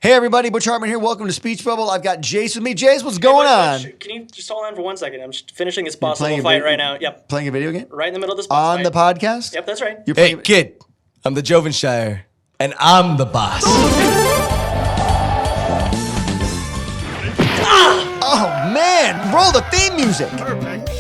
Hey everybody, Butch Hartman here. Welcome to Speech Bubble. I've got Jace with me. Jace, what's going on? Can you just hold on for 1 second? I'm just finishing this boss level fight right now. Yep. Playing a video game? Right in the middle of this boss On fight. the podcast? Yep, that's right. You're Hey, kid, I'm the Jovenshire, and I'm the boss. Oh man, roll the theme music. Perfect.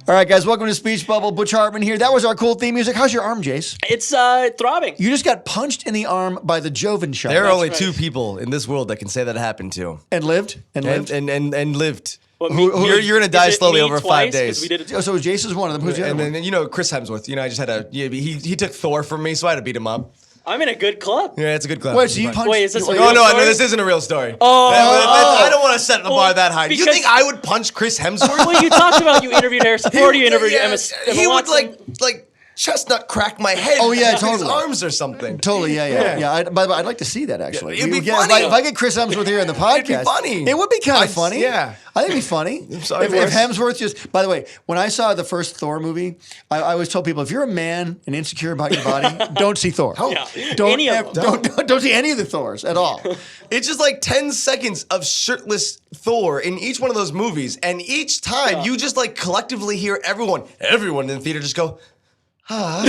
All right, guys, welcome to Speech Bubble. Butch Hartman here. That was our cool theme music. How's your arm, Jace? It's throbbing. You just got punched in the arm by the Jovenshire. There are only right. 2 people in this world that can say that happened to. And lived? And lived? And lived. What, You're gonna die slowly over 5 days. We did it Oh, so Jace is one of them. Who's the other And one? then, Chris Hemsworth, I just had a, he took Thor from me, so I had to beat him up. I'm in a good club. Yeah, it's a good club. Wait, so you punched... Wait, is this a Wait, real Oh, no, story? this isn't a real story. Oh. I don't want to set the bar that high. Do you because- think I would punch Chris Hemsworth? Well, you talked about you interviewed Harrison Ford, you interviewed Emma He would Watson. like chestnut crack my head. Oh, yeah, with his totally. arms or something. Totally, yeah. By the way, I'd like to see that, actually. It'd be If funny. I get Chris Hemsworth here in the podcast... It'd be funny. It would be kind of funny. Yeah. I think it'd be funny. I'm sorry, if boys. Hemsworth just... By the way, when I saw the first Thor movie, I always told people, if you're a man and insecure about your body, don't see Thor. Yeah. Don't, Any of them. don't see any of the Thors at all. It's just like 10 seconds of shirtless Thor in each one of those movies. And each time you just like collectively hear everyone in the theater just go, Well,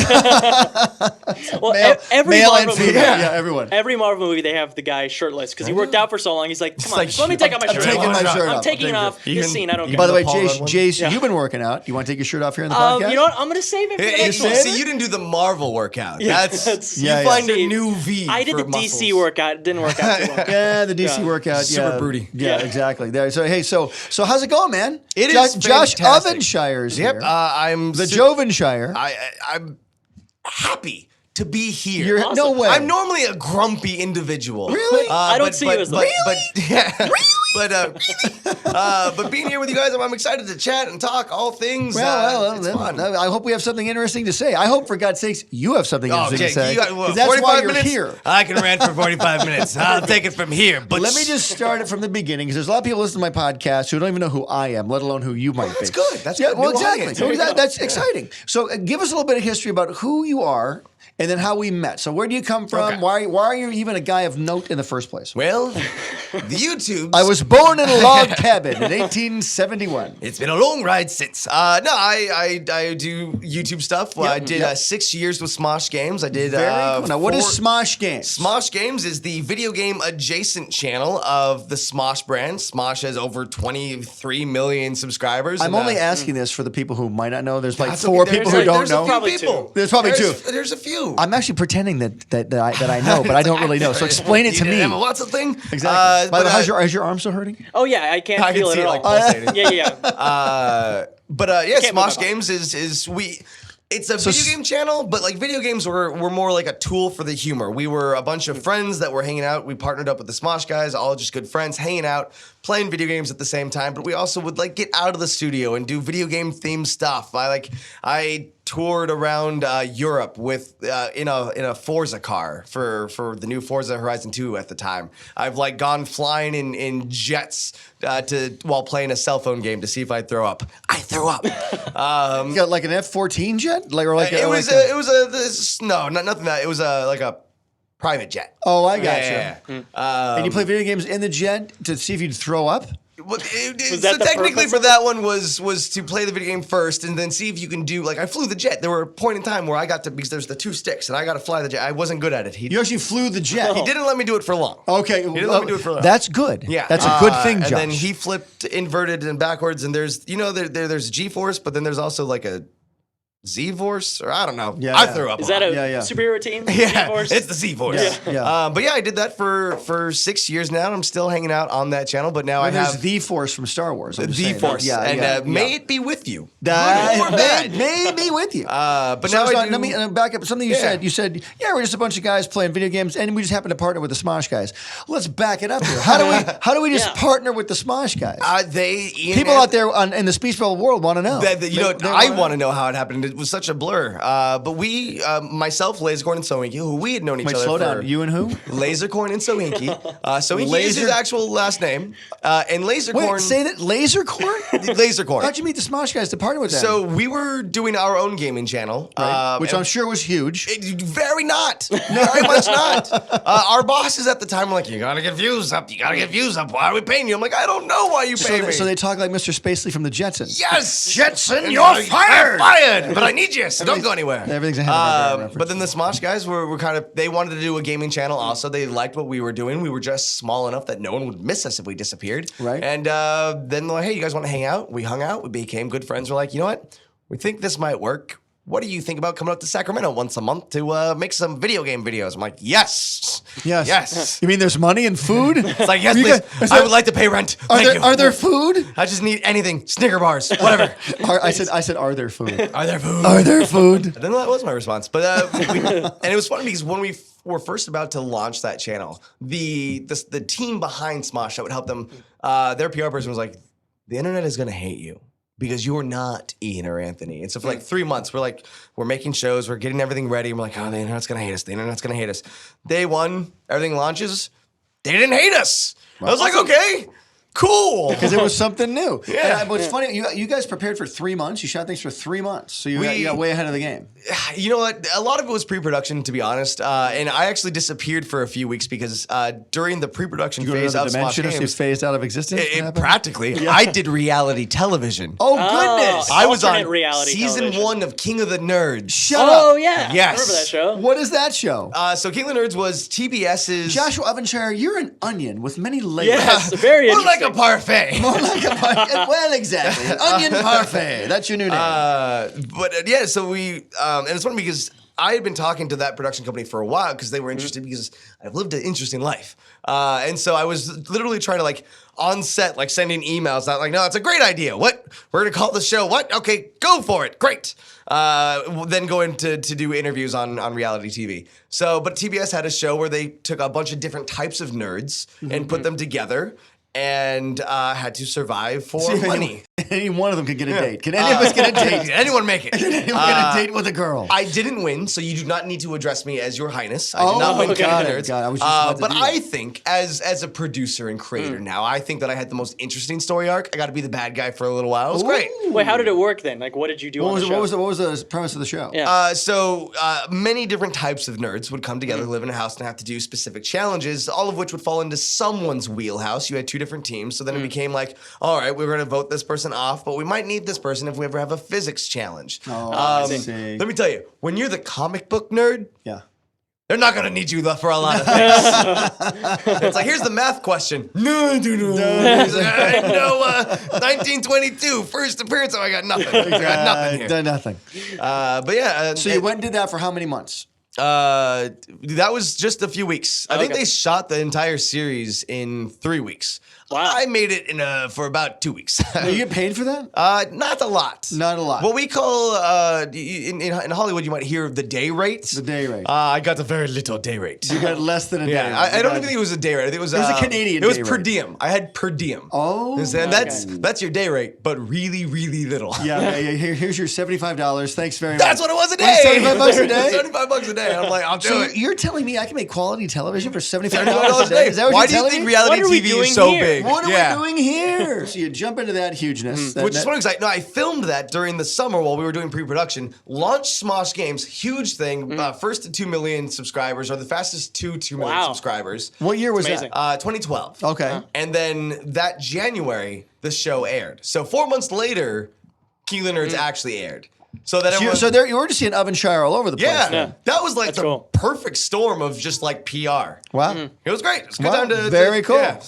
Male- every male Marvel and movie, female. Yeah, everyone. Every Marvel movie, they have the guy shirtless because he worked out for so long. He's like, come on, like, just let me take off my I'm shirt. taking my shirt I'm off. taking it I'm off. Even- This scene, I don't care. By the way, Paul Rudd one? Jace, you've been working out. You want to take your shirt off here in the podcast? You know what? I'm going to save it for the next one. See, you didn't do the Marvel workout. that's- You Yeah, yeah. find a See, new V. I did for the muscles. DC workout. It didn't work out too well. Yeah, the DC Yeah. workout. Super yeah. broody. Yeah, exactly. There. So hey, so how's it going, man? It is Josh fantastic. Ovenshire's Yep, here. I'm The Jovenshire. I'm happy to be here. You're Awesome. no way. I'm normally a grumpy individual. Really? I don't see you as that. But being here with you guys, I'm excited to chat and talk all things. It's fun. I hope we have something interesting to say. I hope, for God's sakes, you have something interesting to say. you got, 'cause that's why 45 you're minutes? here. I can rant for 45 minutes. I'll take it from here. But Let me just start it from the beginning, because there's a lot of people listening to my podcast who don't even know who I am, let alone who you might be. That's good. That's yeah, good. well, New exactly. audience. So There you go. that's exciting. So give us a little bit of history about who you are and then how we met. So where do you come from? Okay. Why are you even a guy of note in the first place? Well, the YouTubes. I was born in a log cabin in 1871. It's been a long ride since. No, I do YouTube stuff. I did yep. 6 years with Smosh Games. I did. Very cool. Now, what is 4 Smosh Games? Smosh Games is the video game adjacent channel of the Smosh brand. Smosh has over 23 million subscribers. I'm and, only asking this for the people who might not know. There's like that's 4 okay. people There's who a- don't there's a know. few Probably people. There's probably 2. There's a few. I'm actually pretending that I know, but I don't really know. So explain it to You me. did Emma Watson thing. Exactly. By the way, but, is your arm still hurting? Oh, yeah, I can't I can feel see it it at like all. pulsating. Yeah. Yeah, Can't move Smosh my Games is we. It's a video game channel, but like video games were more like a tool for the humor. We were a bunch of friends that were hanging out. We partnered up with the Smosh guys, all just good friends, hanging out, playing video games at the same time. But we also would like get out of the studio and do video game themed stuff. I toured around Europe with in a Forza car for the new Forza Horizon 2 at the time. I've like gone flying in jets while playing a cell phone game to see if I throw up. I threw up. You got like an F-14 jet? Nothing that. It was like a private jet. Oh, I got Yeah. you. And you play video games in the jet to see if you'd throw up? Well, Was so that the technically purpose? for that one was to play the video game first and then see if you can do like I flew the jet. There were a point in time where I got to because there's the 2 sticks and I got to fly the jet. I wasn't good at it. He You actually flew the jet. he didn't let me do it for long. Okay. He didn't let me do it for long. That's good. Yeah, That's a good thing, Josh. And then he flipped inverted and backwards, and there's there's G-force, but then there's also like a Z-force, or I don't know. Yeah, I yeah. threw up. Is a that lot. a Yeah. superhero team? Yeah, Force? it's the Z-force. Yeah, yeah. But yeah, I did that for 6 years now. I'm still hanging out on that channel, but now I There's have the Force from Star Wars. I'm just the saying. Force, Yeah, and yeah, may it be with you. That Good or bad. may be with you. But So now it's I not- do, let me back up. Something you Yeah. said. You said, yeah, we're just a bunch of guys playing video games, and we just happen to partner with the Smosh guys. Let's back it up here. How do we just Yeah. partner with the Smosh guys? Ian People and- out there in the speech bubble world want to know. I want to know how it happened. it was such a blur. But we, myself, Lasercorn, and Sohinky, who we had known each Wait, other slow for. down. You and who? Lasercorn and Sohinky. Sohinky is his actual last name. And Lasercorn. Wait, say that. Lasercorn? Lasercorn. How'd you meet the Smosh guys to partner with them? So we were doing our own gaming channel, Which I'm sure was huge. Very not. Very much not. Our bosses at the time were like, you gotta get views up. You gotta get views up. Why are we paying you? I'm like, I don't know why you pay me. So they talk like Mr. Spacely from the Jetsons. Yes! Jetson, you're fired! Fired! But I need you, so don't go anywhere. Everything's a Hanna-Barbera reference. But then the Smosh guys were kind of, they wanted to do a gaming channel also. They liked what we were doing. We were just small enough that no one would miss us if we disappeared. Right. And then they're like, hey, you guys want to hang out? We hung out. We became good friends. We're like, you know what? We think this might work. What do you think about coming up to Sacramento once a month to make some video game videos? I'm like, yes. Yes. Yes. You mean there's money and food? It's like, yes, please. I would like to pay rent. Thank you. Are there food? I just need anything. Snicker bars, whatever. I said, are there food? Are there food? Are there food? Then that was my response. But and it was funny because when we were first about to launch that channel, the team behind Smosh that would help them, their PR person was like, the internet is going to hate you because you're not Ian or Anthony. And so for like 3 months, we're making shows, we're getting everything ready. And we're like, oh, the internet's going to hate us. The internet's going to hate us. Day one, everything launches. They didn't hate us. I was like, okay. Cool. Because it was something new. Yeah. But it's funny, you guys prepared for 3 months. You shot things for 3 months. So you got way ahead of the game. You know what? A lot of it was pre-production, to be honest. And I actually disappeared for a few weeks because during the pre-production phase of Smosh Games, you phased out of existence? Practically, I did reality television. Oh, goodness. I was on reality season television. 1 of King of the Nerds. Shut up. Oh, yeah. Yes. I remember that show. What is that show? So King of the Nerds was TBS's... Joshua Ovenshire, you're an onion with many layers. Yes, very More interesting. like a parfait. More like a well, exactly. An onion parfait. That's your new name. Yeah, so we... and it's funny because I had been talking to that production company for a while because they were interested because I've lived an interesting life. And so I was literally trying to like on set, like sending emails out like, no, it's a great idea. What? We're going to call the show what? Okay, go for it. Great. Then going to do interviews on reality TV. So, but TBS had a show where they took a bunch of different types of nerds and put them together and had to survive for money. Any one of them could get a date. Can any of us get a date? Did anyone make it? Can anyone get a date with a girl? I didn't win, so you do not need to address me as your highness. I did not win King of the Nerds. God, I was just about to but do I that. think, as a producer and creator now, I think that I had the most interesting story arc. I got to be the bad guy for a little while. It was great. Wait, how did it work then? Like, what did you do on the show? What was the premise of the show? Yeah. So many different types of nerds would come together, live in a house, and have to do specific challenges, all of which would fall into someone's wheelhouse. You had 2 different teams, so then it became like, all right, we're going to vote this person off, but we might need this person if we ever have a physics challenge. I see. Let me tell you, when you're the comic book nerd, Yeah. they're not going to need you for a lot of things. It's like, here's the math question. No. He's like, I know 1922, first appearance. Oh, I got nothing. I got nothing here. Done nothing. But yeah. So you went and did that for how many months? That was just a few weeks. I think Okay. they shot the entire series in 3 weeks. Wow. I made it for about 2 weeks. Do you get paid for that? Not a lot. Not a lot. What we call in Hollywood, you might hear of the day rate. The day rate. I got a very little day rate. You got less than a day rate. Yeah, I don't even think it was a day rate. I think it was a Canadian It was day per rate. diem. I had per diem. Oh, And that's your day rate, but really, really little. Yeah. Here's your $75. Thanks very much. That's what it was a day. $75 a day? $75 a day. I'm like, I'll do So it. you're telling me I can make quality television for $75 $75 a day? Is that what Why you're do you telling think me? reality What are we TV doing is so here? big? What are we doing here? So you jump into that hugeness. Which is funny because I filmed that during the summer while we were doing pre-production. Launched Smosh Games, huge thing. First to 2 million subscribers, or the fastest to 2 million Wow. subscribers. What year was Amazing. that? 2012. Okay. And then that January, the show aired. So 4 months later, King of the Nerds actually aired. So that everyone, So there you were just seeing Ovenshire all over the place. yeah, Yeah. that was like That's the cool. perfect storm of just like PR. Wow. It was great. It was a good Wow, time to very cool. Yeah,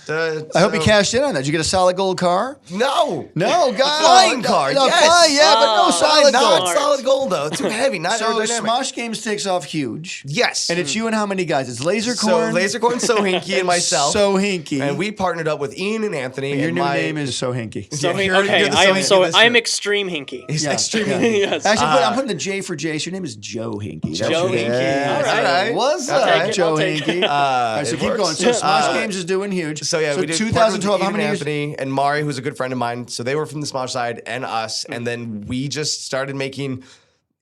I hope you cashed in on that. Did you get a solid gold car? No, No, God. flying car. No, Yes. flying, yeah, but no Oh, solid not gold. Smart. solid gold though. Too heavy. Not So aerodynamic. Smosh Games takes off huge. Yes. And it's you and how many guys? It's Lasercorn. So Lasercorn, Sohinky, and myself. So hinky. And we partnered up with Ian and Anthony. Your and new my, name is So Hinky. So Yeah, you're okay, the I am Sohinky this I'm year. extreme hinky. He's Yeah, extremely. yeah. Yes. Actually, I'm putting the J for Jace. Your name is Joe Hinky. That's Joe your- Hinky. Yes. All right. What's I'll up, take it, Joe I'll take Hinky? All right, so it keep works. going. So Smosh Games is doing huge. So yeah, we did 2012. How many years? Anthony and Mari, who's a good friend of mine. So they were from the Smosh side, and us, and then we just started making.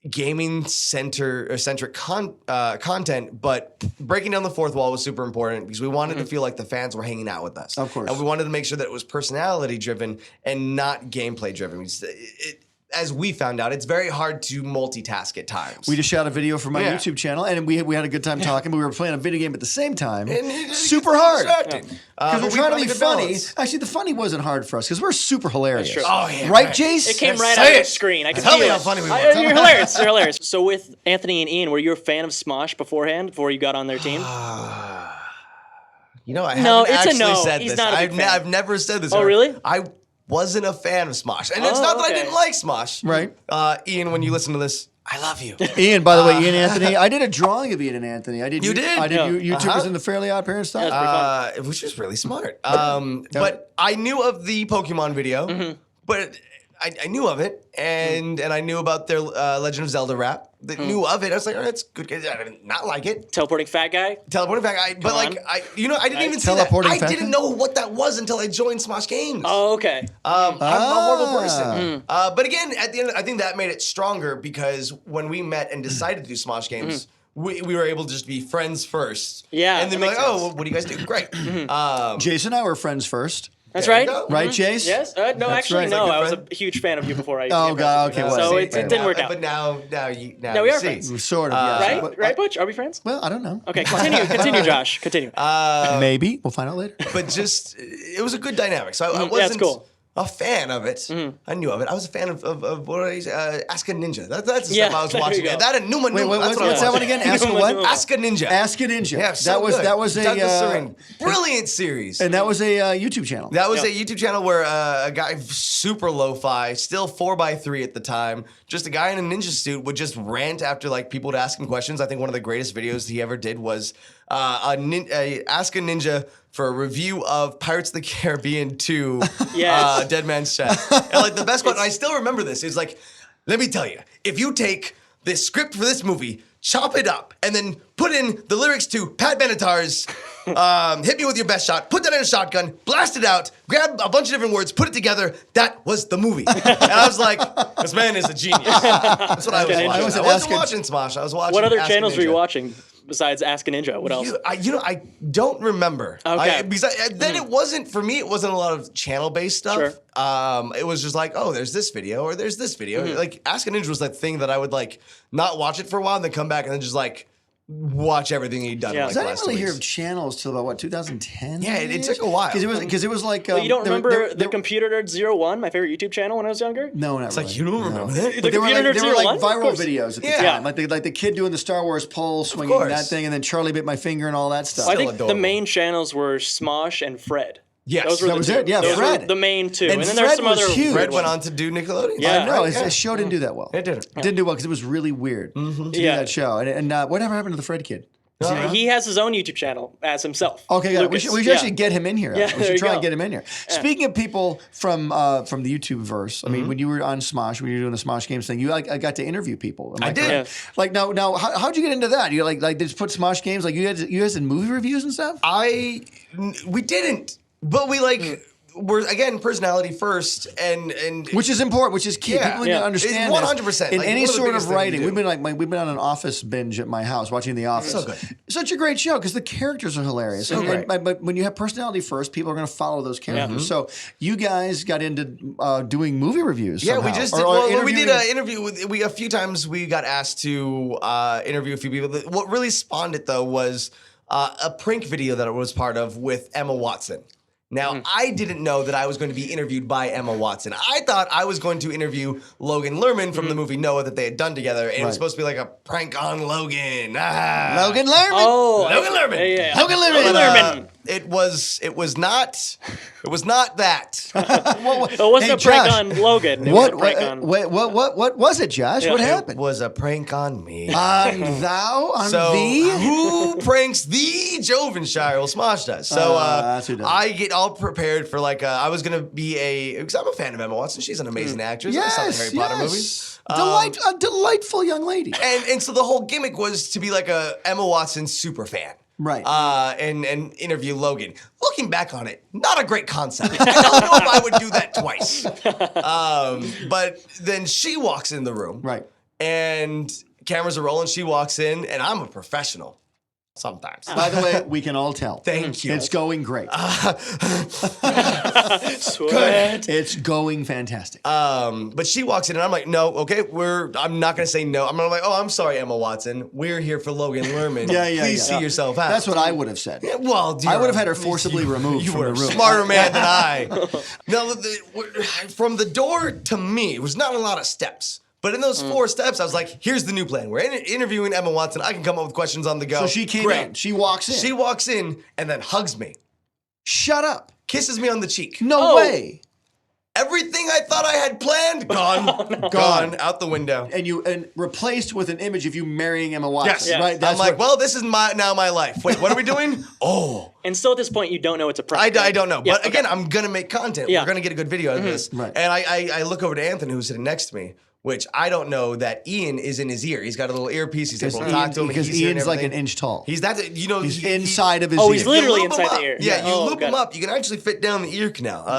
gaming centric content, but breaking down the fourth wall was super important because we wanted to feel like the fans were hanging out with us. Of course. And we wanted to make sure that it was personality driven and not gameplay driven. As we found out, it's very hard to multitask at times. We just shot a video for my YouTube channel, and we had a good time talking, but we were playing a video game at the same time. And super hard. Because We're trying to be funny. Actually, the funny wasn't hard for us because we're super hilarious. That's true. Oh, yeah. Right, Jace? It came right out of the screen. I can Tell feel me it. how funny we were. You're hilarious. You're hilarious. So with Anthony and Ian, were you a fan of Smosh beforehand, before you got on their team? You know, I No, haven't it's a actually no. said He's this. not a big fan. I've never said this. Oh, really? I wasn't a fan of Smosh. And it's not that I okay. didn't like Smosh. Right. Ian, when you listen to this, I love you. Ian, by the way, Ian Anthony. I did a drawing of Ian and Anthony. I did. You did? I did Yeah. YouTubers in the Fairly Odd Parents stuff. That's pretty fun. Which was really smart. But I knew of the Pokemon video, but I knew of it, and I knew about their Legend of Zelda rap. Knew of it. I was like, oh, that's good. I did not like it. Teleporting fat guy? Teleporting back. I didn't even see that. Teleporting I fat didn't guy? know what that was until I joined Smosh Games. Oh, okay. I'm a horrible person. But again, at the end, I think that made it stronger because when we met and decided to do Smosh Games, we were able to just be friends first. Yeah, And then that be like, makes oh, sense. well, what do you guys do? Great. Jason and I were friends first. That's There right. you go. Right, Chase? Yes? No, That's actually, right. no. Like I a was friend? a huge fan of you before I. Oh, God. Okay, well, So see, it didn't work out. But now Now you we are see. friends. Sort of, yeah. Right? But- Right, Butch? Are we friends? Well, I don't know. Okay, continue, Josh. Continue. Maybe. We'll find out later. But just, it was a good dynamic. So I it's wasn't cool. a fan of it. I knew of it. I was a fan of what I Ask a Ninja. That's the Yeah, stuff I was there you watching. go. That and Numa Wait, Numa. That's what I what's was that one watching. again? Ask a what? Ask a Ninja. Ask a Ninja. Yeah, so good. that was a Doug the Serene. Brilliant series. and that was a YouTube channel. That was a YouTube channel where a guy super lo-fi, still 4x3 at the time, just a guy in a ninja suit would just rant after like people would ask him questions. I think one of the greatest videos he ever did was Ask a Ninja for a review of Pirates of the Caribbean 2, Yes. Dead Man's Chest. And like the best one, I still remember this, is like, let me tell you, if you take this script for this movie, chop it up, and then put in the lyrics to Pat Benatar's Hit Me With Your Best Shot, put that in a shotgun, blast it out, grab a bunch of different words, put it together, that was the movie. And I was like, this man is a genius. That's what I was watching. I wasn't watching Smosh, I was watching What other Ask a channels were you Ninja. watching besides Ask a Ninja? What else? I don't remember. Okay. Then it wasn't, for me, it wasn't a lot of channel-based stuff. Sure. It was just like, oh, there's this video or there's this video. Like, Ask a Ninja was that thing that I would like not watch it for a while and then come back and then just like watch everything he'd done. Yeah. In, like, I didn't last really 2 hear weeks. of channels till about 2010. Yeah, it took a while. because it was like. You don't remember there- the Computer Nerd 01, my favorite YouTube channel when I was younger? No, not It's really. like, you don't remember that? But they were Computer like, Nerd they were 01? like Of viral course. videos at the Yeah. time, like the kid doing the Star Wars pole swinging course. that thing, and then Charlie bit my finger and all that stuff. I Still think adorable. the main channels were Smosh and Fred. Yes. Those were That the was two. it, yeah, Those Fred. were the main two. And then there's Fred some was other huge. Fred went ones. on to do Nickelodeon. Yeah. I know Right? his show didn't do that well. It didn't. Didn't do well because it was really weird to do Yeah. that show. And whatever happened to the Fred kid? He has his own YouTube channel as himself. Okay, got it. We Lucas. should actually get him in here. Yeah, we there should you try and go. get him in here. Speaking of people from the YouTube verse, I mean, when you were on Smosh, when you were doing the Smosh Games thing, I got to interview people. Am I did. correct? Yeah. Like now, how'd you get into that? You like they just put Smosh Games like you guys did movie reviews and stuff? We didn't, but we like. We're again personality first, and Which is important, which is key. Yeah. People need Yeah. to understand It's this. 100%. In Like, any one of the sort biggest of things writing, we do. we've been on an Office binge at my house watching The Office. So good. Such a great show because the characters are hilarious. So great. But when you have personality first, people are going to follow those characters. Mm-hmm. So you guys got into doing movie reviews. Yeah, somehow. we just Or- did. or Well, we did interviewing- an interview with a few times. We got asked to interview a few people. What really spawned it though was a prank video that I was part of with Emma Watson. Now, I didn't know that I was going to be interviewed by Emma Watson. I thought I was going to interview Logan Lerman from the movie Noah that they had done together, and it was supposed to be like a prank on Logan. Logan Lerman. Oh, Logan Lerman. Yeah. Logan Lerman. Lerman. It was not that. It wasn't a prank Josh, on Logan. It was a prank on. What was it, Josh? What It happened? was a prank on me. On So thee? who pranks the Jovenshire? Well, Smosh does. So that's who does. I get all prepared for like I was gonna be because I'm a fan of Emma Watson. She's an amazing actress. I saw the Harry Potter movies. A delightful young lady. And so the whole gimmick was to be like a Emma Watson super fan. Right. And interview Logan. Looking back on it, not a great concept. I don't know if I would do that twice. But then she walks in the room. Right. and cameras are rolling. She walks in, and I'm a professional. Sometimes. By the way, we can all tell. Thank you. It's going great. Sweat. It's going fantastic. But she walks in and I'm like, no, okay, I'm not gonna say no. I'm like, oh, I'm sorry, Emma Watson. We're here for Logan Lerman. Please see yourself out. That's what I would have said. Yeah, well, I would have had her forcibly removed from the room. Smarter man than I. Now, from the door to me, it was not a lot of steps. But in those 4 steps, I was like, here's the new plan. We're interviewing Emma Watson. I can come up with questions on the go. So she came in. She walks in. She walks in and then hugs me. Shut up. Kisses me on the cheek. No way. Everything I thought I had planned, gone. Gone, out the window. And replaced with an image of you marrying Emma Watson. Yes. Right? I'm like, well, this is now my life. Wait, what are we doing? Oh. And still at this point, you don't know it's a prank. I don't know. Yeah, But again, I'm going to make content. Yeah. We're going to get a good video out of this. Right. And I look over to Anthony, who's sitting next to me, which I don't know that Ian is in his ear. He's got a little earpiece. He's able to talk to him. Because he's hearing Ian's like an everything. inch tall. He's that, you know. He's inside of his ear. Oh, he's literally You loop inside him the ear. up. Yeah, you loop got him it. up. You can actually fit down the ear canal. We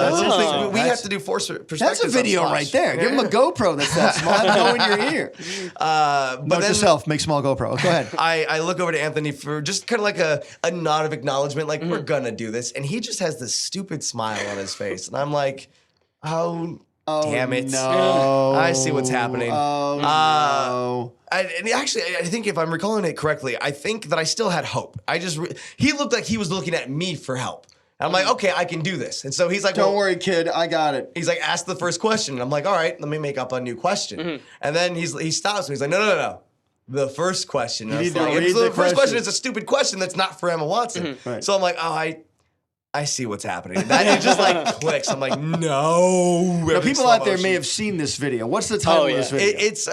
That's- have to do force perspectives. That's a video on Smosh. right there. Give him a GoPro that's that small. Have it go in your ear. But Note then to self, make small GoPro. Go ahead. I look over to Anthony for just kind of like a nod of acknowledgement, like we're gonna do this, and he just has this stupid smile on his face, and I'm like, oh damn it! No. I see what's happening. Oh, no. And actually, I think if I'm recalling it correctly, I think that I still had hope. He looked like he was looking at me for help. And I'm like, okay, I can do this. And so he's like, Don't worry, kid. I got it. He's like, ask the first question. And I'm like, all right, let me make up a new question. And then he stops me. He's like, no. The first question. You need to like, read the the first question question. is a stupid question that's not for Emma Watson. Right. So I'm like, oh, I see what's happening. That it just like clicks. I'm like, no. Now, people out there may have seen this video. What's the title of this video? It's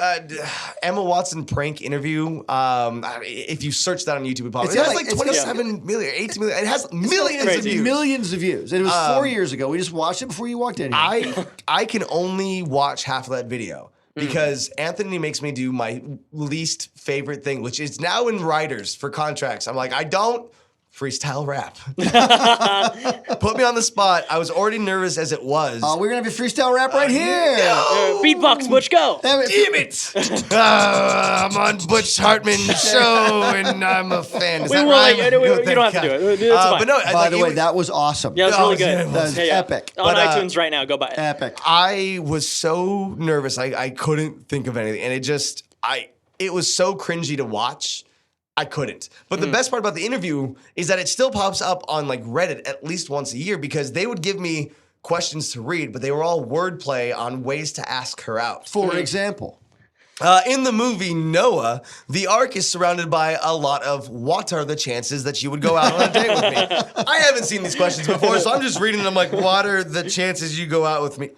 Emma Watson prank interview. If you search that on YouTube, it It's has got like like- 27 million, 18 million. It has millions of views. Millions of views. And it was 4 years ago. We just watched it before you walked in here. I can only watch half of that video because Anthony makes me do my least favorite thing, which is now in writers for contracts. I'm like, I don't freestyle rap. Put me on the spot. I was already nervous as it was. We're going to have a freestyle rap right here. Beatbox, Butch, go. Damn it! I'm on Butch Hartman's show, and I'm a fan. Does We that will rhyme? you don't have to do it. It's fine. But no, By the way, that was awesome. Yeah, it's really good. yeah, That was Yeah. epic. On But, iTunes right now, go buy it. Epic. I was so nervous. I couldn't think of anything, and it was so cringy to watch. I couldn't. But the best part about the interview is that it still pops up on like Reddit at least once a year because they would give me questions to read, but they were all wordplay on ways to ask her out. For example. In the movie Noah, the Ark is surrounded by a lot of what are the chances that you would go out on a date with me? I haven't seen these questions before, so I'm just reading them like, what are the chances you go out with me?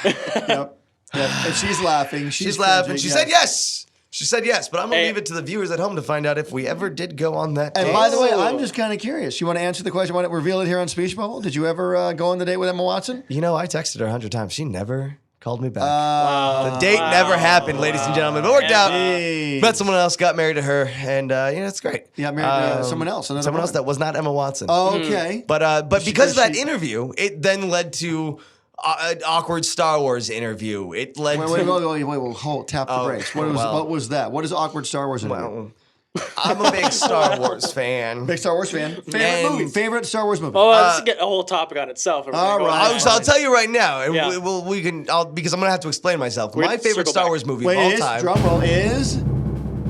Yep. And she's laughing. She's laughing. cringing, She yeah. said yes. She said yes, but I'm going to Hey. leave it to the viewers at home to find out if we ever did go on that date. And by the way, I'm just kind of curious. You want to answer the question? Want to reveal it here on Speech Bubble? Did you ever go on the date with Emma Watson? You know, I texted her 100 times. She never called me back. Uh, The date never happened, ladies and gentlemen. But it worked out. Hey. Met someone else, got married to her, and it's great. Yeah, married to someone else. Another Someone else woman. that was not Emma Watson. Okay. But because of that she- interview, it then led to an awkward Star Wars interview. It led Wait, hold, tap the brakes. What was that? What is awkward Star Wars interview? Well, I'm a big Star Wars fan. Big Star Wars fan. Favorite And- movie. Favorite Star Wars movie. Oh, let's get a whole topic on itself. All right. I'll tell you right now, and Yeah. we can. Because I'm gonna have to explain myself. We're My gonna favorite circle Star back. Wars movie Wait, of all is time, drum roll is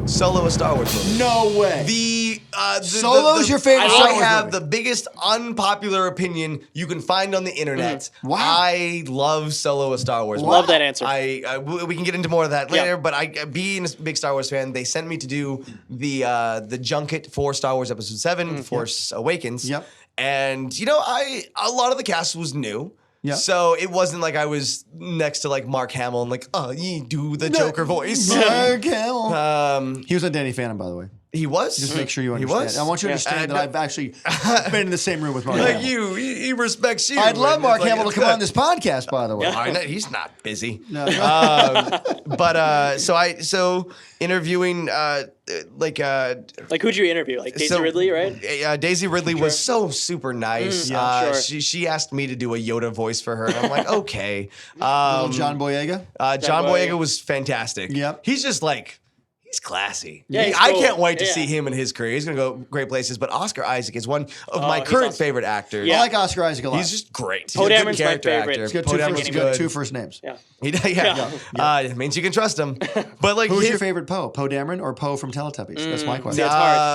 Solo, a Star Wars movie. no way. Solo's your favorite Star I Wars have movie. the biggest unpopular opinion you can find on the internet. Wow. I love Solo, a Star Wars movie. Love that answer. We can get into more of that later, Yeah. but being a big Star Wars fan, they sent me to do the junket for Star Wars Episode 7, Force Awakens. Yep. And a lot of the cast was new. Yep. So it wasn't like I was next to like Mark Hamill and like, oh, you do the Joker voice. Mark Hamill. Um, He was on Danny Phantom, by the way. He was. Just make sure you He understand. was? I want you to understand that I've actually been in the same room with Mark Like Hamill. he respects you. I'd love and Mark it's like, Hamill to it's come good. on this podcast, by the way. I know, he's not busy. No. So interviewing Like who'd you interview? Like Daisy Ridley, right? Daisy Ridley was so super nice. Sure. She asked me to do a Yoda voice for her, and I'm like, okay. Little John Boyega. John Boyega was fantastic. Yep. He's just like. He's classy. Yeah, he's I cool. can't wait to Yeah. see him in his career. He's going to go great places. But Oscar Isaac is one of my he's current awesome. favorite actors. Yeah. I like Oscar Isaac a lot. He's just great. Poe He's a good Dameron's my character favorite. actor. He's got Poe Dameron's he's got good. two first names. Yeah. It means you can trust him. But like, Who's your favorite Poe? Poe Dameron or Poe from Teletubbies? That's my question. Yeah.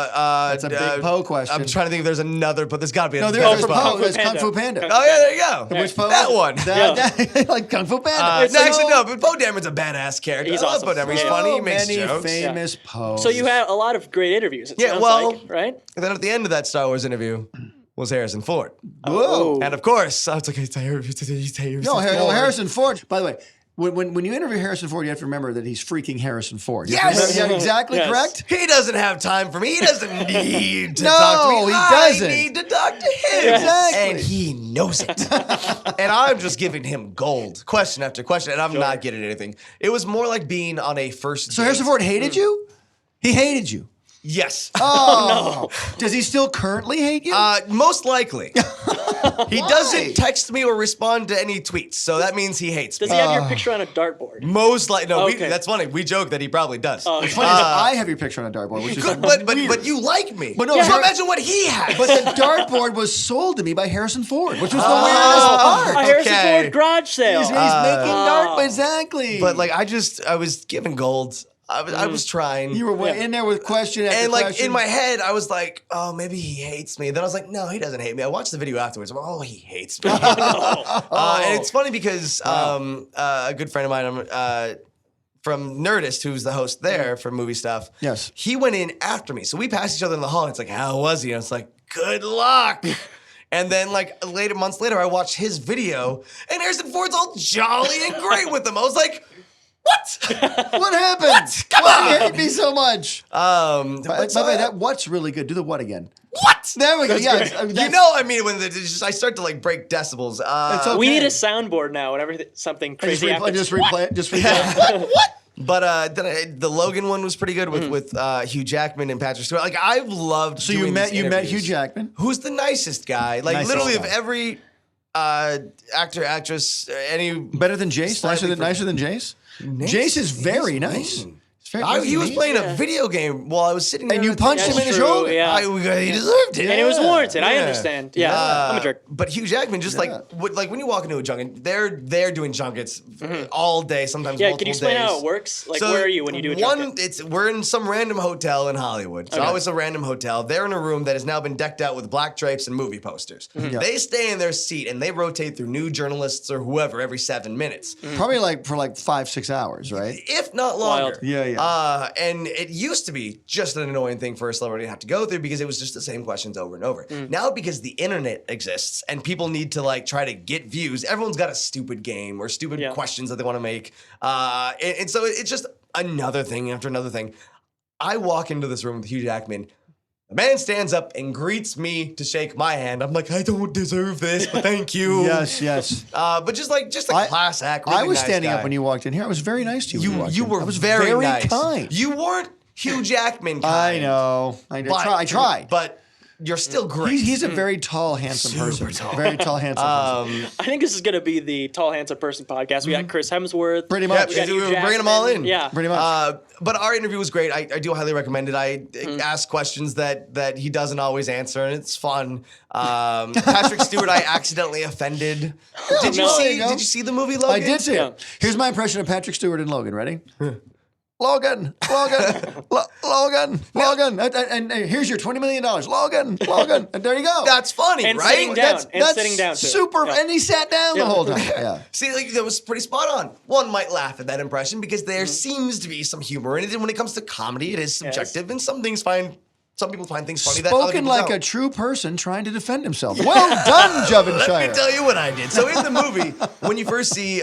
It's hard. That's a big Poe question. I'm trying to think if there's another, but there's got to be No, another. there's from Poe. Kung Fu There's Kung Panda. Fu Panda. Oh yeah, there you go. Which Poe? That one. Like Kung Fu Panda. No, actually, no. But Poe Dameron's a badass character. He's I love awesome. Poe Dameron. He's Yeah. funny. He So makes many jokes. famous Poes. So you had a lot of great interviews. It Yeah, sounds well- like, right? And then at the end of that Star Wars interview was Harrison Ford. Whoa. And of course, I was like, No, Harrison Ford. By the way, when you interview Harrison Ford, you have to remember that he's freaking Harrison Ford. You have to Yes! remember- yeah, exactly Yes. correct. He doesn't have time for me. He doesn't need to No, talk to me. he I doesn't. need to talk to him. Exactly. And he knows it. And I'm just giving him gold, question after question, and I'm not getting anything. It was more like being on a first So date. Harrison Ford hated you? He hated you. Yes. Oh, no. Does he still currently hate you? Most likely. He doesn't text me or respond to any tweets, so that means he hates me. Does he have your picture on a dartboard? Most likely. No, Okay. that's funny. We joke that he probably does. Funny is I have your picture on a dartboard, which is But you like me. But no, so Har- imagine what he has. But the dartboard was sold to me by Harrison Ford, which was the weirdest part. A Harrison Okay. Ford garage sale. He's making dartboard, exactly. But like I was giving gold. I was trying. You were in there with question after and like question. in my head, I was like, oh, maybe he hates me. Then I was like, no, he doesn't hate me. I watched the video afterwards. I'm like, oh, he hates me. And it's funny because a good friend of mine from Nerdist, who's the host there for movie stuff, Yes. he went in after me. So we passed each other in the hall. And it's like, how was he? And it's like, good luck. And then, like, months later, I watched his video, and Harrison Ford's all jolly and great with him. I was like, what? What happened? What? Come Why do you on. hate me so much? By By the way, that what's really good. Do the what again? what? There we go. Yeah, You know, I mean, when I start to like break decibels. It's okay. We need a soundboard now whenever something crazy happens. Just replay it. Just replay it. But then the Logan one was pretty good with Hugh Jackman and Patrick Stewart. Like I've loved. So doing you met these Hugh interviews. Jackman. Who's the nicest guy? Like Nicest literally guy. of every actor, actress, any Better than Jace? Slightly Nicer than Jace? Jace is very nice. mean. He's very He was mean. playing a video game while I was sitting there. And you at the punched table. him in the That's true, shoulder. yeah. He deserved it. And it was warranted. I Yeah. understand. Yeah, I'm a jerk. But Hugh Jackman, just like when you walk into a junket, they're doing junkets all day, sometimes Yeah, multiple can you explain days. how it works? Like, So where are you when you do a junket? We're in some random hotel in Hollywood. It's Okay. always a random hotel. They're in a room that has now been decked out with black drapes and movie posters. Yeah. They stay in their seat and they rotate through new journalists or whoever every 7 minutes, Probably like for like 5-6 hours, right? if not longer. Wild. Yeah. And it used to be just an annoying thing for a celebrity to have to go through because it was just the same questions over and over. Now, because the internet exists and people need to like try to get views, everyone's got a stupid game or stupid questions that they want to make. And so it's just another thing after another thing. I walk into this room with Hugh Jackman. The man stands up and greets me to shake my hand. I'm like, I don't deserve this, but thank you. Yes. But just a class act. I really was nice standing guy. up when you walked in here. I was very nice to you. when You walked in. were I was very nice. kind. You weren't Hugh Jackman kind. I know. I tried. But you're still great. He's a very tall, handsome person. tall. Very tall, handsome person. I think this is going to be the Tall, Handsome Person podcast. We got Chris Hemsworth. Pretty Yeah, much. We got Hugh we're bringing them all in. Yeah. Pretty much. But our interview was great. I do highly recommend it. I ask questions that he doesn't always answer, and it's fun. Patrick Stewart, I accidentally offended. Did you no. There you go. see the movie Logan? I did see Yeah. it. Here's my impression of Patrick Stewart and Logan. Ready? Logan. And here's your $20 million. Logan. And there you go. That's funny, And right? sitting down. Sitting down, too. super. Yeah. And he sat down the whole time. Yeah. See, like, that was pretty spot on. One might laugh at that impression because there seems to be some humor in it. And when it comes to comedy, it is subjective, and some things find some people find things funny that other Spoken people like don't. a true person trying to defend himself. Well done, Jovenshire. Let me tell you what I did. So in the movie, when you first see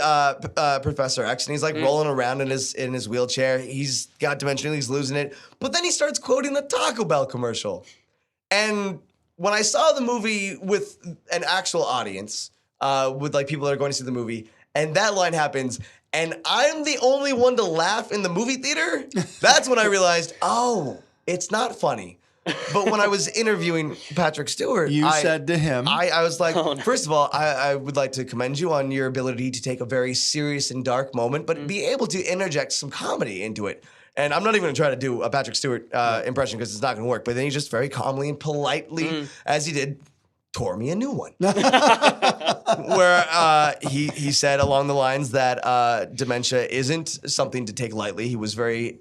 Professor X, and he's like rolling around in his wheelchair, he's got dementia, he's losing it. But then he starts quoting the Taco Bell commercial. And when I saw the movie with an actual audience, with like people that are going to see the movie, and that line happens, and I'm the only one to laugh in the movie theater, that's when I realized, oh, it's not funny. But when I was interviewing Patrick Stewart, You said to him, I was like, first of all, I would like to commend you on your ability to take a very serious and dark moment, but be able to interject some comedy into it. And I'm not even going to try to do a Patrick Stewart impression because it's not going to work. But then he just very calmly and politely, as he did, tore me a new one. Where he said along the lines that dementia isn't something to take lightly. He was very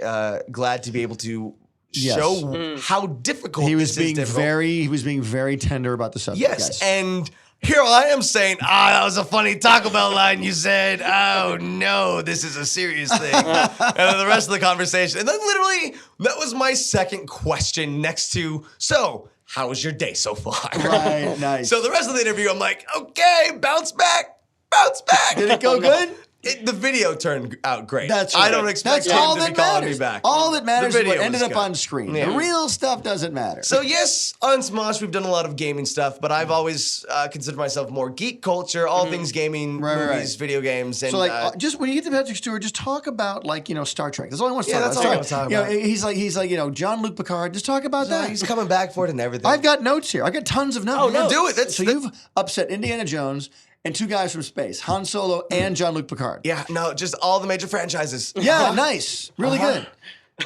glad to be able to show how difficult he was this is difficult. he was being very tender about the subject. Yes, and here I am saying, that was a funny Taco Bell line you said. Oh no, this is a serious thing. And then the rest of the conversation, and then literally that was my second question next to, so how was your day so far? Right, nice. So the rest of the interview, I'm like, okay, bounce back. Did it go good? The video turned out great. That's I right. don't expect That's him all to that be calling matters. me back. All that matters The is what video ended was up good. on screen. Yeah. The real stuff doesn't matter. So yes, on Smosh, we've done a lot of gaming stuff, but I've always considered myself more geek culture, all things gaming, movies, video games, and So like, just when you get to Patrick Stewart, just talk about like Star Trek. That's all I want to talk that's about. all I want to talk about. He's like Jean-Luc Picard. Just talk about that. he's coming back for it and everything. I've got notes here. I've got tons of notes. Oh, no. Do it. So you've upset Indiana Jones and two guys from space, Han Solo and Jean-Luc Picard. Yeah, no, just all the major franchises. Yeah, nice. Really good.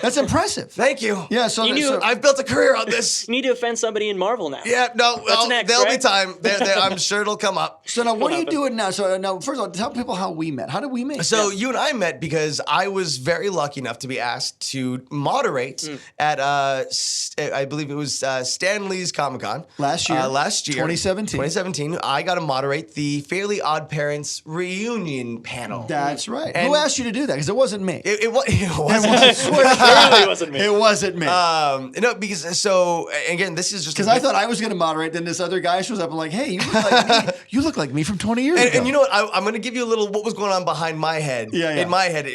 That's impressive. Thank you. Yeah, so, You knew- I've built a career on this. You need to offend somebody in Marvel now. Yeah, no, What's next, there'll be right? time. I'm sure it'll come up. so now what are you doing now? So now, first of all, tell people how we met. How did we meet? So you and I met because I was very lucky enough to be asked to moderate at I believe it was Stanley's Comic-Con Last year. 2017. 2017. I got to moderate the Fairly Odd Parents reunion panel. That's right. And- Who asked you to do that? Because it wasn't me. It wasn't. Clearly wasn't me. It wasn't me. No, because so again, this is just Because I thought I was going to moderate, then this other guy shows up and like, hey, you look like me. You look like me from 20 years ago. And you know what? I'm going to give you a little what was going on behind my head, Yeah. in my head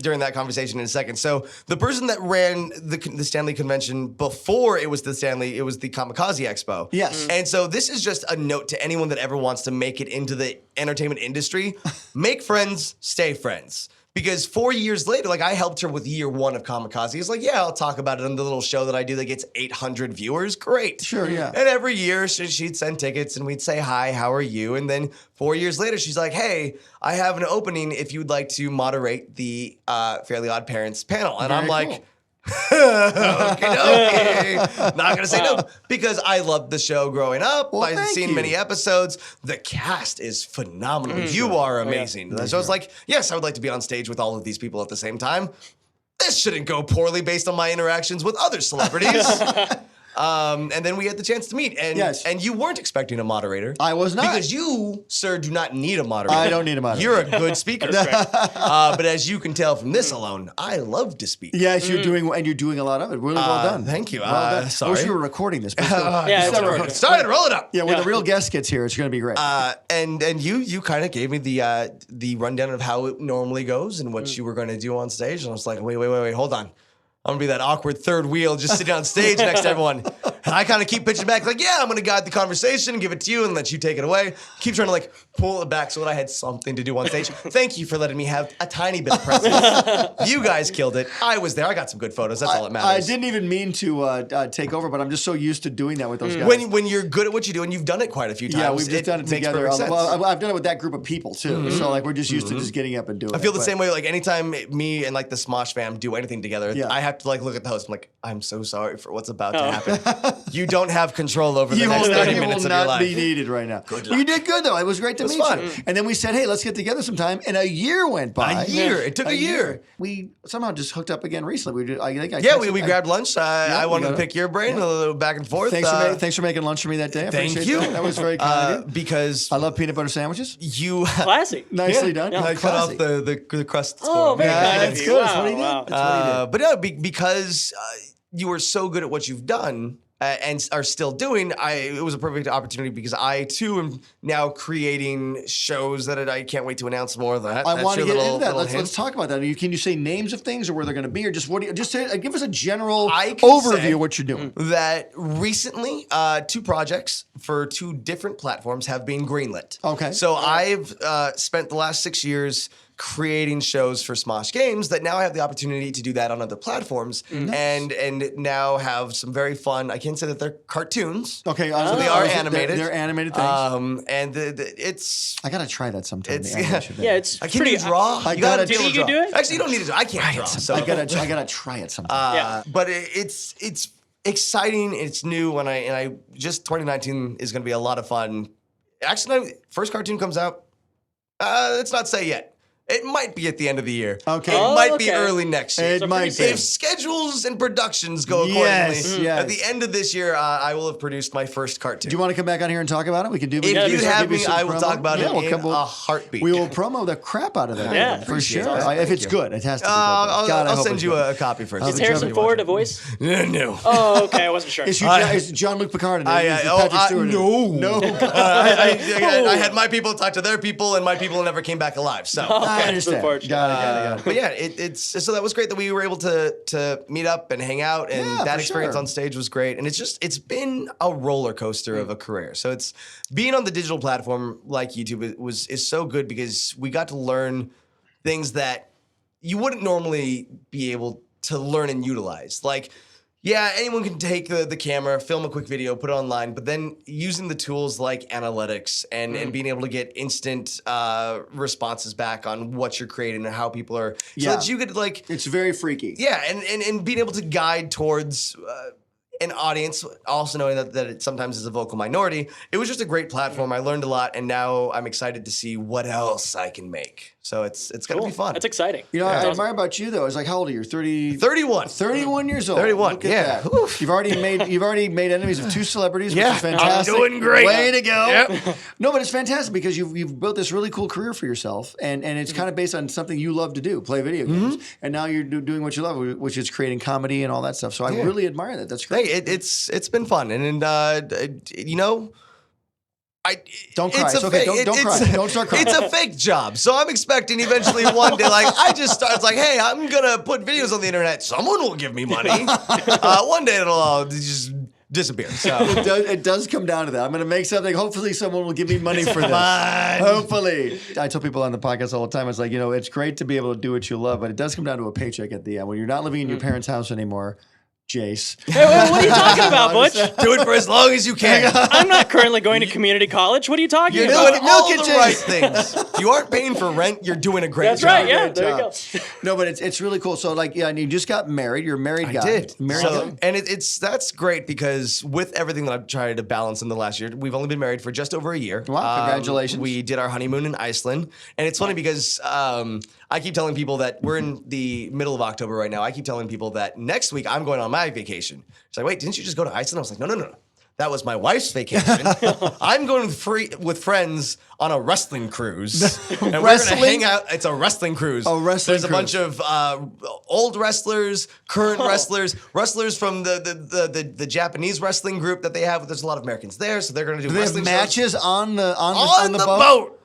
during that conversation in a second. So the person that ran the Stanley convention before it was the Kamikaze Expo. Yes. And so this is just a note to anyone that ever wants to make it into the entertainment industry: make friends, stay friends. Because 4 years later, like I helped her with year one of Kamikaze. He's like, yeah, I'll talk about it on the little show that I do that gets 800 viewers. Great. Sure, yeah. And every year she'd send tickets and we'd say, hi, how are you? And then 4 years later, she's like, hey, I have an opening if you'd like to moderate the Fairly Odd Parents panel. And I'm Very like, cool. okay. Not gonna say no because I loved the show growing up. Well, I've thank seen you. many episodes. The cast is phenomenal. You are amazing. So it's like, yes, I would like to be on stage with all of these people at the same time. This shouldn't go poorly based on my interactions with other celebrities. And then we had the chance to meet. And Yes. and you weren't expecting a moderator. I was not. Because you, sir, do not need a moderator. I don't need a moderator. You're a good speaker. But as you can tell from this alone, I love to speak. Yes, you're doing a lot of it. Really well done. Thank you. Well done. I wish Sorry. we were recording this. But still. Yeah, it's recorded. Started, roll it up. Yeah, when the real guest gets here, it's going to be great. And you kind of gave me the rundown of how it normally goes and what you were going to do on stage, and I was like, wait, hold on. I'm gonna be that awkward third wheel just sitting on stage next to everyone. And I kind of keep pitching back, like, yeah, I'm gonna guide the conversation, give it to you, and let you take it away. Keep trying to like pull it back so that I had something to do on stage. Thank you for letting me have a tiny bit of presence. You guys killed it. I was there. I got some good photos. That's all that I matters. didn't even mean to take over, but I'm just so used to doing that with those guys. When you're good at what you do, and you've done it quite a few times. Yeah, we've just done it makes together. perfect sense. Well, I've done it with that group of people too. So like we're just used to just getting up and doing it. I feel the same way. Like anytime me and like the Smosh fam do anything together, Yeah. I have to like look at the host. I'm like, I'm so sorry for what's about to happen. You don't have control over the You next will 30 not, minutes of will your not life. be needed right now. Well, you did good though. It was great to meet fun. you. And then we said, hey, let's get together sometime. And a year went by. A year. It took a year. We somehow just hooked up again recently. I think Yeah, we grabbed lunch. I we wanted got to it. pick your brain a little back and forth. Thanks for making lunch for me that day. I Thank appreciate you. That. That was very kind of you. Because I love peanut butter sandwiches. you Classy. Nicely done. I cut off Classy. the crust. Oh, very Yeah, kind of that's you. good. That's Wow, what he did. wow. That's what he did. But no, because you were so good at what you've done and are still doing, it was a perfect opportunity because I too am now creating shows that I can't wait to announce more of that. I want to get into that. little hint. Let's talk about that. Can you say names of things or where they're going to be, or just give us a general I can overview say of what you're doing? That recently, 2 projects for 2 different platforms have been greenlit. Okay. So I've spent the last 6 years creating shows for Smosh Games that now I have the opportunity to do that on other platforms and now have some very fun. I can't say that they're cartoons. Okay, so they are animated. They're animated things. And it's. I gotta try that sometime. It's- the animation thing. Yeah, it's Can pretty. you draw? I You gotta gotta be able to Did you draw. do it? Actually, you don't need to draw. I can't draw. So I gotta try it sometime. But it's exciting. It's new, and I just 2019 is going to be a lot of fun. Actually, first cartoon comes out. Let's not say yet. It might be at the end of the year. Okay. It might be okay. early next year. It So might pretty be. If schedules and productions go accordingly, Yes, yes. at the end of this year, I will have produced my first cartoon. Do you want to come back on here and talk about it? We can do. If we can you give have you me, some I will promo. talk about it we'll in come- a heartbeat. We will promo the crap out of that. Yeah. for Appreciate sure. that. If Thank it's you. good, it has to be good. God, I I'll hope send it's you good. a copy first. Is Harrison Ford a voice? No. Oh, okay. I wasn't sure. Is John-Luc Picard in it? Is it Patrick Stewart in it? No. I had my people talk to their people, and my people never came back alive. So. I Okay, understand. unfortunate. Got it. But yeah, it's so that was great that we were able to meet up and hang out, and Yeah, that for experience sure. on stage was great. And it's been a roller coaster of a career. So it's being on the digital platform like YouTube is so good because we got to learn things that you wouldn't normally be able to learn and utilize. Like, yeah, anyone can take the camera, film a quick video, put it online, but then using the tools like analytics and being able to get instant responses back on what you're creating and how people are, so Yeah. that you could like, It's very freaky. yeah, and being able to guide towards an audience, also knowing that it sometimes is a vocal minority. It was just a great platform. I learned a lot, and now I'm excited to see what else I can make. So it's going to be fun. That's exciting. You know, I That's admire about you though. Is like, how old are you? 31. 31 years old. 31, Look at yeah. that. Oof. You've already made enemies of 2 celebrities, which Yeah, is fantastic. I'm doing great. Way to go. Yep. No, but it's fantastic because you've built this really cool career for yourself, and it's Mm-hmm. kind of based on something you love to do, play video games, and now you're doing what you love, which is creating comedy and all that stuff. So I really admire that. That's great. Hey, it's been fun, and you know, Don't cry. It's okay. Don't cry. Don't start crying. It's a fake job, so I'm expecting eventually one day, like it's like, hey, I'm gonna put videos on the internet. Someone will give me money. One day it'll all just disappear. So It does come down to that. I'm going to make something. Hopefully, someone will give me money for this. Hopefully. I tell people on the podcast all the time, it's like, it's great to be able to do what you love, but it does come down to a paycheck at the end. When you're not living in your parents' house anymore, Jace. Hey, what are you talking about, Butch? do it for as long as you can. I'm not currently going to community college. What are you talking You're about? doing all Milk it, the Jace. right things. If you aren't paying for rent, you're doing a great That's job. right. Yeah, Great there you job. go. No, but it's really cool. So, and you just got married. You're a married guy. I did. Married guy? And that's great because with everything that I've tried to balance in the last year, we've only been married for just over a year. Wow, congratulations. We did our honeymoon in Iceland. And it's funny because I keep telling people that we're in the middle of October right now. I keep telling people that next week I'm going on my vacation. It's like, wait, didn't you just go to Iceland? I was like, no. That was my wife's vacation. I'm going with friends on a wrestling cruise. And we're going to hang out. It's a wrestling cruise. A wrestling There's a cruise. bunch of old wrestlers, current wrestlers from the Japanese wrestling group that they have. There's a lot of Americans there, so they're going to do Do they have wrestling matches shows. on the on the boat? boat.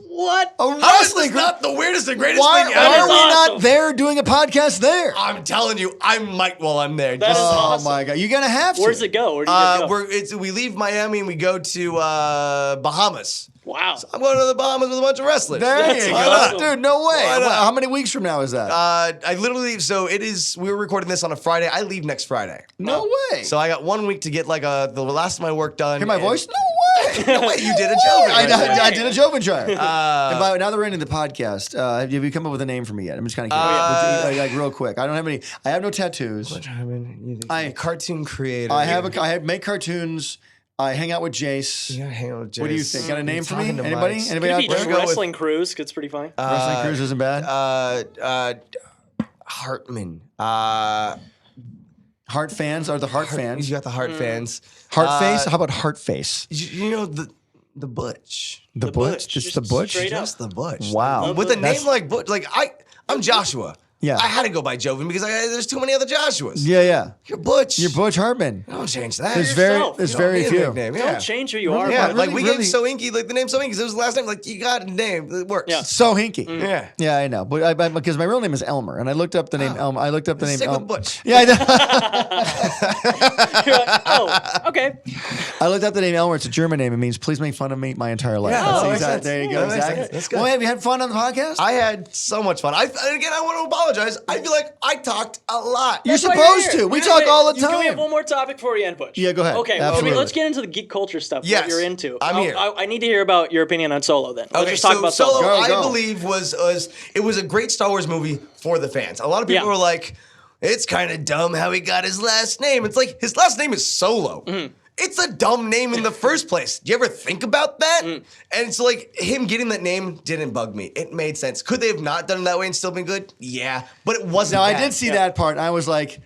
What? A How is wrestling this group? not the weirdest and greatest Why thing are ever? we awesome. not there doing a podcast there? I'm telling you, I might while I'm there. That is Oh awesome. my God! You're gonna have to. Where's it go? Where do you guys go? We leave Miami and we go to Bahamas. Wow. I'm going to the Bahamas with a bunch of wrestlers. There That's you go, awesome. dude. No way. Why not? How many weeks from now is that? I literally, so it is, we were recording this on a Friday. I leave next Friday. no way. So I got 1 week to get like the last of my work done. Hear my and- voice? No way. No way, you did a Jovenshire. I did a Jovenshire. And now that we're ending the podcast, have you come up with a name for me yet? I'm just kind of curious. Like real quick. I don't have any. I have no tattoos. Cartoon creator. I make cartoons. I hang out with Jace. Yeah, hang on with What do you Jace. think? Got a name for me? Talking to Anybody? mics. Anybody out Could be there? go with- wrestling cruise. 'Cause it's pretty funny. Wrestling cruise isn't bad. Hartman. Heart fans are the Heart fans. You got the Heart fans. Heart face? How about Heart face? You know the Butch. The Butch. Butch? Just Just the Butch? straight up. Just the Butch. Wow. With a That's- name like Butch, like I'm Joshua. Yeah. I had to go by Joven because there's too many other Joshuas. Yeah. You're Butch. You're Butch Hartman. Don't change that. There's yourself. very few. Nickname. Yeah. Don't change who you are. Yeah, Bud. like we really- gave So Inky, like the name So Inky, because it was the last name. Like, you got a name. It works. Yeah. So hinky. Yeah. Yeah, I know. But because my real name is Elmer, and I looked up the name Elmer. I looked up the name Stick with Elmer. Butch. Yeah, I know. You're like, oh, okay. I looked up the name Elmer. It's a German name. It means please make fun of me my entire life. Yeah, That's that the makes exact- sense. there you Yeah, go. that makes Exactly. sense. That's good. Well, have you had fun on the podcast? I had so much fun. And again, I want to apologize. I feel like I talked a lot. You're That's why supposed here. to. We Wait, talk wait, all the Can we have time. one more topic before we end, Butch? Yeah, go ahead. Okay, Absolutely. let's get into the geek culture stuff. Yes. What you're into. I'm here. I need to hear about your opinion on Solo. Then let's Okay, just talk so about Solo, Solo. I Go. believe was a great Star Wars movie for the fans. A lot of people Yeah. were like, it's kind of dumb how he got his last name. It's like his last name is Solo. It's a dumb name in the first place. Do you ever think about that? And it's like him getting that name didn't bug me. It made sense. Could they have not done it that way and still been good? Yeah, but it wasn't. Now, I bad. did see that part, and I was like,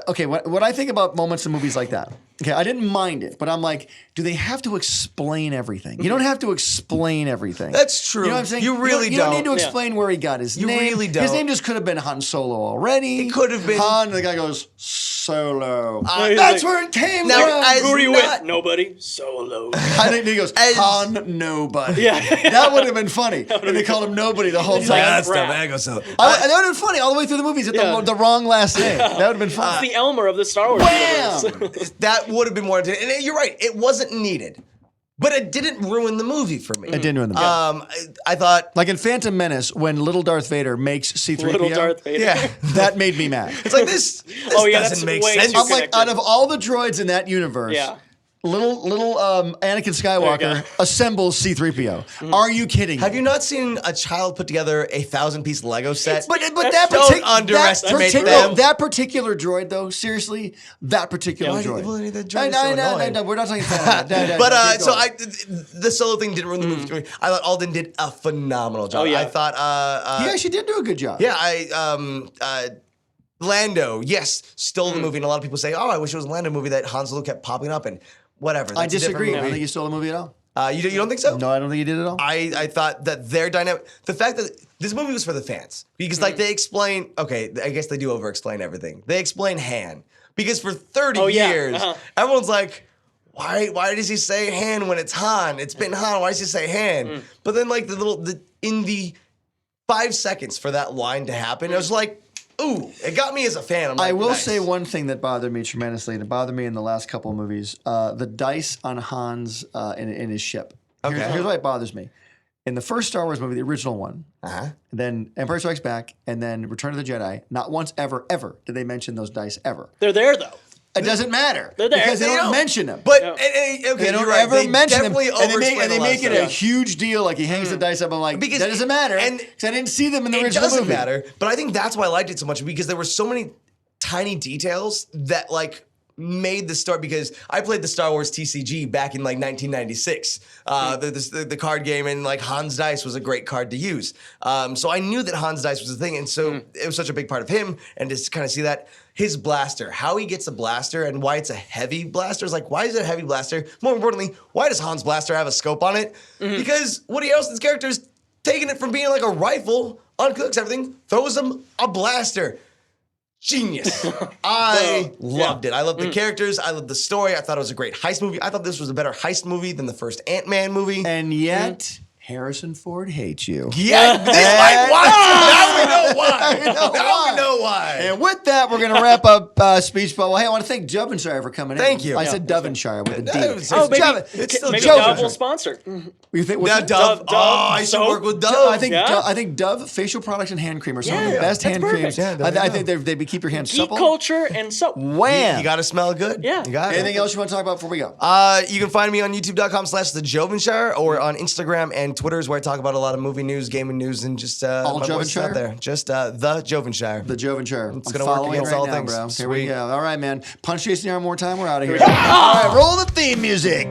okay, what I think about moments in movies like that, okay, I didn't mind it, but I'm like, do they have to explain everything? You don't have to explain everything. That's true. You know what I'm saying? You really you don't need to don't. explain where he got his You name. really His don't. name just could have been Han Solo already. It could have been- Han, and the guy goes, Solo. he's That's like, where it came Now, from. as- Who are you not- with? Nobody. Solo. I think he goes, As- Han Nobody. Yeah. That would have been funny. And they called him Nobody the whole He's time. like, That's Crap. dumb. I go so. that would have been funny all the way through the movies. At Yeah. the wrong last name. That would have been fun. It's the Elmer of the Star Wars universe. That would have been more entertaining. And you're right. It wasn't needed, but it didn't ruin the movie for me. It didn't ruin the movie. I thought, Like in Phantom Menace, when little Darth Vader makes C-3PO, Little Darth Vader. yeah, that made me mad. it's like this. Oh, yeah, doesn't that's make way sense. too I'm like, connected. out of all the droids in that universe, Yeah. little Anakin Skywalker go. assembles C-3PO. Are you kidding me? Have you not seen a child put together a 1,000-piece Lego set? But That's- that don't particular underestimate them. that particular droid though, seriously, that particular Why do- droid. well, the droid is so annoying. No, we're not talking about that. But so the Solo thing didn't ruin the movie for me. I thought Alden did a phenomenal job. Oh, yeah. I thought, he actually did do a good job. yeah, Lando, yes, stole the movie, and a lot of people say, "Oh, I wish it was a Lando movie that Han Solo kept popping up in." Whatever. I that's a different disagree. I don't movie. think he stole the movie at all. You don't think so? No, I don't think he did at all. I thought that their dynamic, the fact that this movie was for the fans, because like they explain, okay, I guess they do over explain everything. They explain Han because for 30 Oh, yeah. years, Uh-huh. everyone's like, why does he say Han when it's Han? It's been Han. Why does he say Han? But then like in the 5 seconds for that line to happen, it was like, ooh, it got me as a fan. I'm like, I will nice. say one thing that bothered me tremendously, and it bothered me in the last couple of movies, the dice on Han's in his ship. Here's why it bothers me. In the first Star Wars movie, the original one, then Empire Strikes Back, and then Return of the Jedi, not once ever did they mention those dice ever. They're there though. It doesn't matter. They're there. Because they They don't don't. mention them. But Yeah. okay, They don't you're right. ever They mention them. definitely And they over-explain make a lot it of a stuff. huge deal. Like he hangs the dice up. I'm like, Because that doesn't matter. and- Because I didn't see them in the It original doesn't movie. matter, but I think that's why I liked it so much because there were so many tiny details that like made the story. Because I played the Star Wars TCG back in like 1996, the card game, and like Hans Dice was a great card to use. So I knew that Hans Dice was a thing, and so it was such a big part of him. And just kind of see that his blaster, how he gets a blaster, and why it's a heavy blaster is like, why is it a heavy blaster? More importantly, why does Hans' blaster have a scope on it? Because Woody Harrelson's character is taking it from being like a rifle, uncooks everything, throws him a blaster. Genius. I loved it. I loved the characters. I loved the story. I thought it was a great heist movie. I thought this was a better heist movie than the first Ant-Man movie. And yet, Harrison Ford hates you. yeah, this like what? Now we know why. Now we know why. And with that, we're going to wrap up Speech Bubble. Hey, I want to thank Jovenshire for coming in. Thank you. I said Jovenshire with a D. Oh, maybe, It's still maybe Jovenshire. Dove will sponsor. You think, Now what's that? Dove. Dove, Oh, I should soap. work with Dove. I think Yeah. I think Dove facial products and hand cream are some of the Yeah, best that's hand perfect. creams. Yeah, there you I go. think they keep your hands Geek supple. culture and soap. Wham! You got to smell good. Yeah. You got it. Anything else you want to talk about before we go? You can find me on youtube.com/thejovenshire or on Instagram and Twitter is where I talk about a lot of movie news, gaming news, and just All my voice is Jovenshire? out there. Just the Jovenshire. The Jovenshire. It's I'm gonna work following against right all now, things. bro. Here we Sweet. go. All right, man. Punch Jason Yarn one more time. We're out of here. All right, roll the theme music.